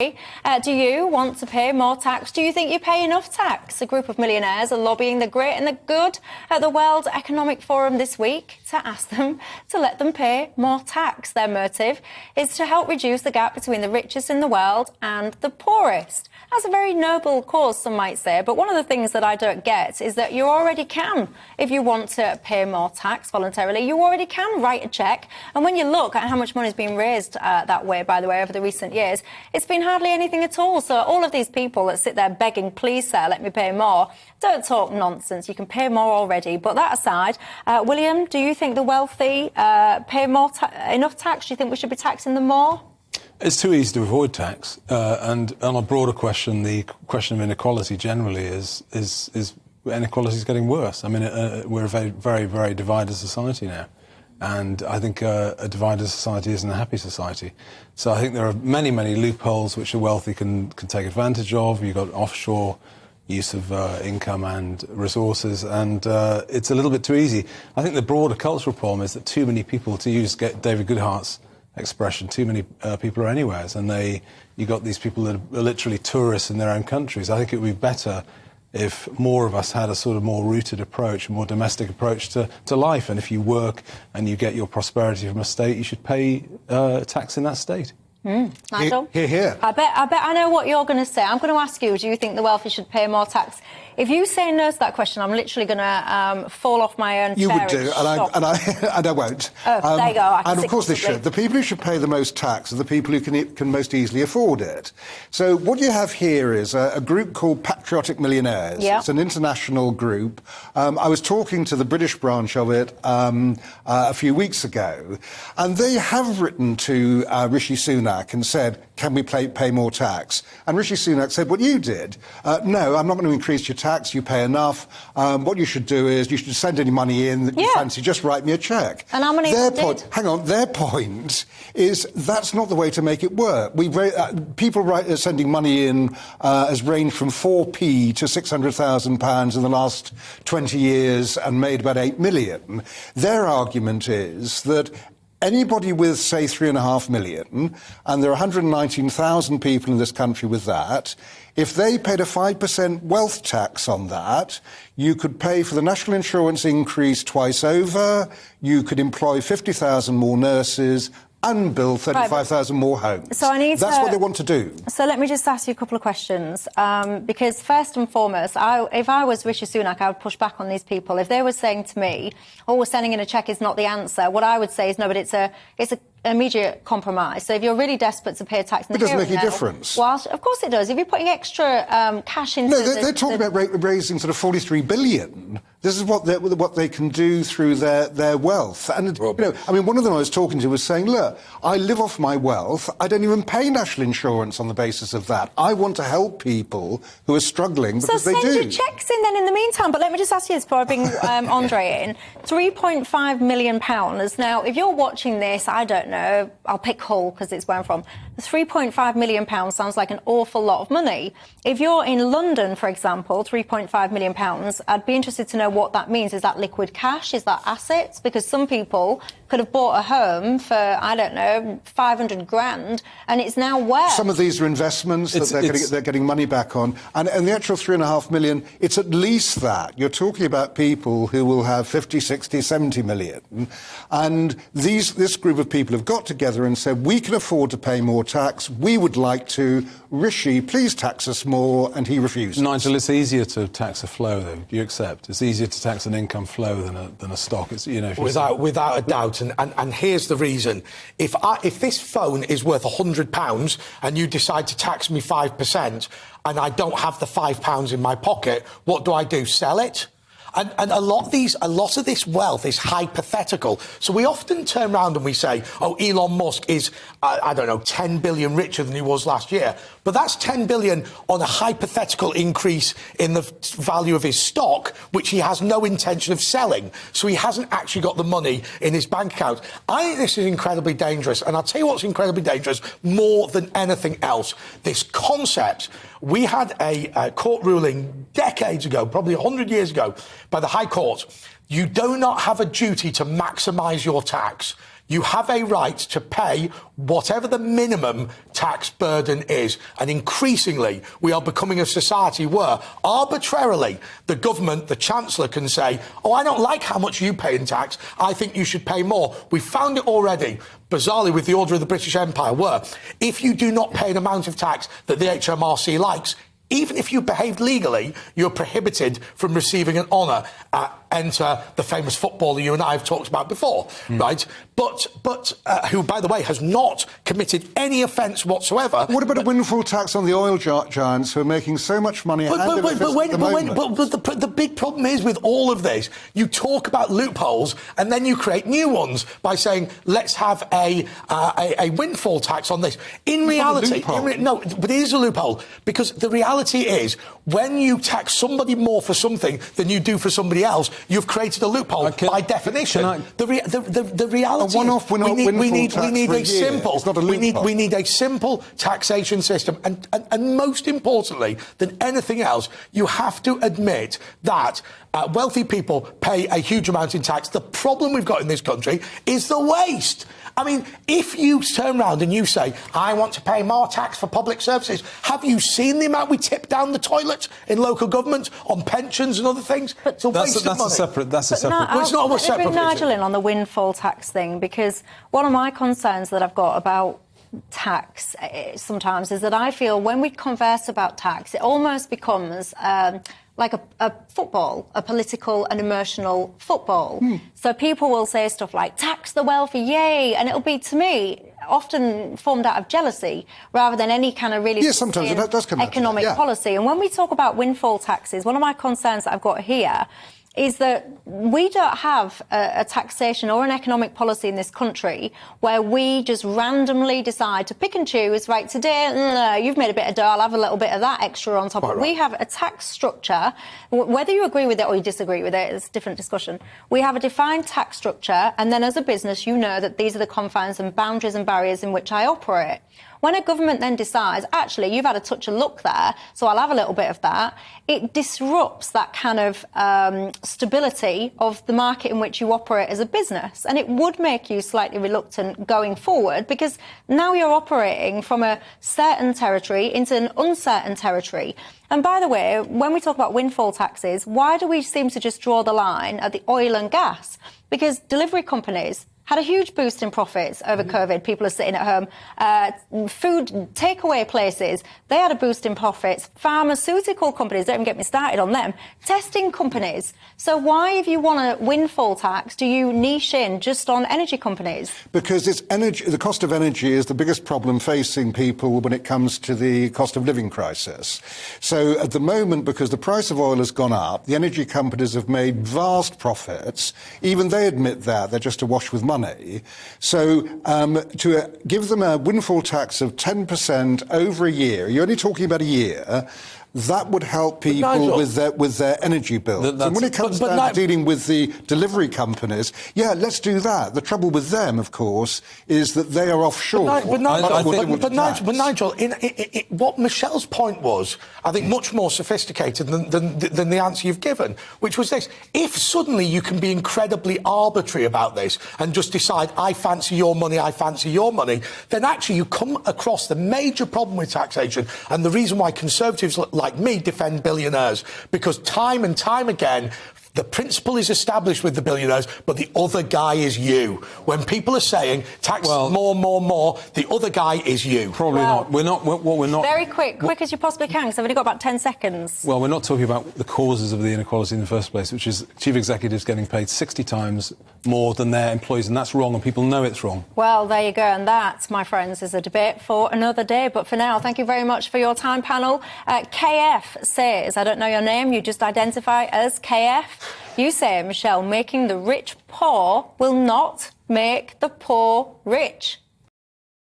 Do you want to pay more tax? Do you think you pay enough tax? A group of millionaires are lobbying the great and the good at the World Economic Forum this week to ask them to let them pay more tax. Their motive is to help reduce the gap between the richest in the world and the poorest. That's a very noble cause, some might say, but one of the things that I don't get is that you already can, if you want to pay more tax voluntarily, you already can write a cheque. And when you look at how much money has been raised that way, by the way, over the recent years, it's been hardly anything at all. So all of these people that sit there begging, please, sir, let me pay more, don't talk nonsense. You can pay more already. But that aside, William, do you think the wealthy pay more enough tax? Do you think we should be taxing them more? It's too easy to avoid tax. And on a broader question, the question of inequality generally is inequality is getting worse. I mean, we're a very, very, very divided society now. And I think a divided society isn't a happy society. So I think there are many, many loopholes which the wealthy can take advantage of. You've got offshore use of income and resources, and it's a little bit too easy. I think the broader cultural problem is that too many people, to use David Goodhart's expression, too many people are anywheres, and you got these people that are literally tourists in their own countries. I think it would be better if more of us had a sort of more rooted approach, a more domestic approach to life. And if you work and you get your prosperity from a state, you should pay tax in that state. Nigel? Here. I bet I know what you're going to say. I'm going to ask you, do you think the wealthy should pay more tax? If you say no to that question, I'm literally going to fall off my own chair. You would do, and I won't. Oh, there you go. And of course they should. The people who should pay the most tax are the people who can most easily afford it. So what you have here is a group called Patriotic Millionaires. Yeah. It's an international group. I was talking to the British branch of it a few weeks ago, and they have written to Rishi Sunak and said, can we pay more tax? And Rishi Sunak said, what you did. No, I'm not going to increase your tax. You pay enough. What you should do is you should send any money in that you fancy. Just write me a cheque. And how many did? Hang on. Their point is that's not the way to make it work. People sending money in has ranged from 4p to £600,000 in the last 20 years and made about 8 million. Their argument is that anybody with, say, 3.5 million, and there are 119,000 people in this country with that, if they paid a 5% wealth tax on that, you could pay for the national insurance increase twice over, you could employ 50,000 more nurses, and build 35,000 more homes. So that's what they want to do. So let me just ask you a couple of questions. Because first and foremost, if I was Rishi Sunak, I would push back on these people. If they were saying to me, oh, sending in a cheque is not the answer, what I would say is, no, but it's an immediate compromise. So if you're really desperate to pay a tax... It doesn't make a difference. Well, of course it does. If you're putting extra cash into... No, they're talking about raising sort of 43 billion. This is what they can do through their wealth. And, one of them I was talking to was saying, look, I live off my wealth. I don't even pay national insurance on the basis of that. I want to help people who are struggling because they do. So send your cheques in then in the meantime. But let me just ask you this before I bring André in. £3.5 million. Now, if you're watching this, I don't know, I'll pick Hull because it's where I'm from. £3.5 million sounds like an awful lot of money. If you're in London, for example, £3.5 million, I'd be interested to know what that means. Is that liquid cash? Is that assets? Because some people could have bought a home for, I don't know, 500 grand, and it's now worth. Some of these are investments that they're getting money back on. And the actual 3.5 million, it's at least that. You're talking about people who will have 50, 60, 70 million. And this group of people have got together and said, we can afford to pay more tax. We would like to. Rishi, please tax us more. And he refuses. Nigel, it's easier to tax a flow, though. Do you accept? It's easier to tax an income flow than a stock. It's, without a doubt. And here's the reason. If this phone is worth £100 and you decide to tax me 5% and I don't have the £5 in my pocket, what do? Sell it? And a lot of this wealth is hypothetical. So we often turn around and we say, oh, Elon Musk is, I don't know, 10 billion richer than he was last year. But that's 10 billion on a hypothetical increase in the value of his stock, which he has no intention of selling. So he hasn't actually got the money in his bank account. I think this is incredibly dangerous. And I'll tell you what's incredibly dangerous more than anything else. This concept. We had a court ruling decades ago, probably 100 years ago, by the High Court. You do not have a duty to maximise your tax. You have a right to pay whatever the minimum tax burden is. And increasingly, we are becoming a society where arbitrarily the government, the Chancellor can say, oh, I don't like how much you pay in tax. I think you should pay more. We found it already, bizarrely, with the Order of the British Empire, where if you do not pay an amount of tax that the HMRC likes, even if you behaved legally, you're prohibited from receiving an honour. Enter the famous footballer you and I have talked about before, right? But who, by the way, has not committed any offence whatsoever. What about a windfall tax on the oil giants who are making so much money? But the big problem is with all of this, you talk about loopholes and then you create new ones by saying, let's have a windfall tax on this. In reality, no, but it is a loophole, because the reality is when you tax somebody more for something than you do for somebody else, you've created a loophole by definition. The reality is we need a simple. We need a simple taxation system, and most importantly than anything else, you have to admit that wealthy people pay a huge amount in tax. The problem we've got in this country is the waste. I mean, if you turn around and you say, I want to pay more tax for public services, have you seen the amount we tip down the toilet in local government on pensions and other things? It's a waste of money. That's a separate... Well, it's not a separate... Bring Nigel in on the windfall tax thing, because one of my concerns that I've got about tax sometimes is that I feel when we converse about tax, it almost becomes... like a football, a political and emotional football. So people will say stuff like, tax the wealthy, yay, and it'll be, to me, often formed out of jealousy rather than any kind of really sometimes it does come economic policy. And when we talk about windfall taxes, one of my concerns that I've got here is that we don't have a taxation or an economic policy in this country where we just randomly decide to pick and choose, right, today, you've made a bit of dough, I'll have a little bit of that extra on top. We have a tax structure, whether you agree with it or you disagree with it, it's a different discussion. We have a defined tax structure, and then as a business, you know that these are the confines and boundaries and barriers in which I operate. When a government then decides, actually, you've had a touch of luck there, so I'll have a little bit of that, it disrupts that kind of stability of the market in which you operate as a business. And it would make you slightly reluctant going forward, because now you're operating from a certain territory into an uncertain territory. And by the way, when we talk about windfall taxes, why do we seem to just draw the line at the oil and gas? Because delivery companies had a huge boost in profits over COVID. People are sitting at home. Food takeaway places, they had a boost in profits. Pharmaceutical companies, don't even get me started on them. Testing companies. So why, if you want a windfall tax, do you niche in just on energy companies? Because it's energy. The cost of energy is the biggest problem facing people when it comes to the cost of living crisis. So at the moment, because the price of oil has gone up, the energy companies have made vast profits. Even they admit that. They're just awash with money. So to give them a windfall tax of 10% over a year, you're only talking about a year, that would help people with their energy bills. And when it comes down to dealing with the delivery companies, let's do that. The trouble with them, of course, is that they are offshore. But Nigel, what Michelle's point was, I think, much more sophisticated than the answer you've given, which was this. If suddenly you can be incredibly arbitrary about this and just decide, I fancy your money, I fancy your money, then actually you come across the major problem with taxation, and the reason why Conservatives like me defend billionaires, because time and time again the principle is established with the billionaires, but the other guy is you. When people are saying tax more, the other guy is you. Probably not. We're not. Very quick as you possibly can, because I've only got about 10 seconds. Well, we're not talking about the causes of the inequality in the first place, which is chief executives getting paid 60 times more than their employees, and that's wrong, and people know it's wrong. Well, there you go, and that, my friends, is a debate for another day. But for now, thank you very much for your time, panel. KF says, I don't know your name, you just identify as KF. You say, Michelle, making the rich poor will not make the poor rich.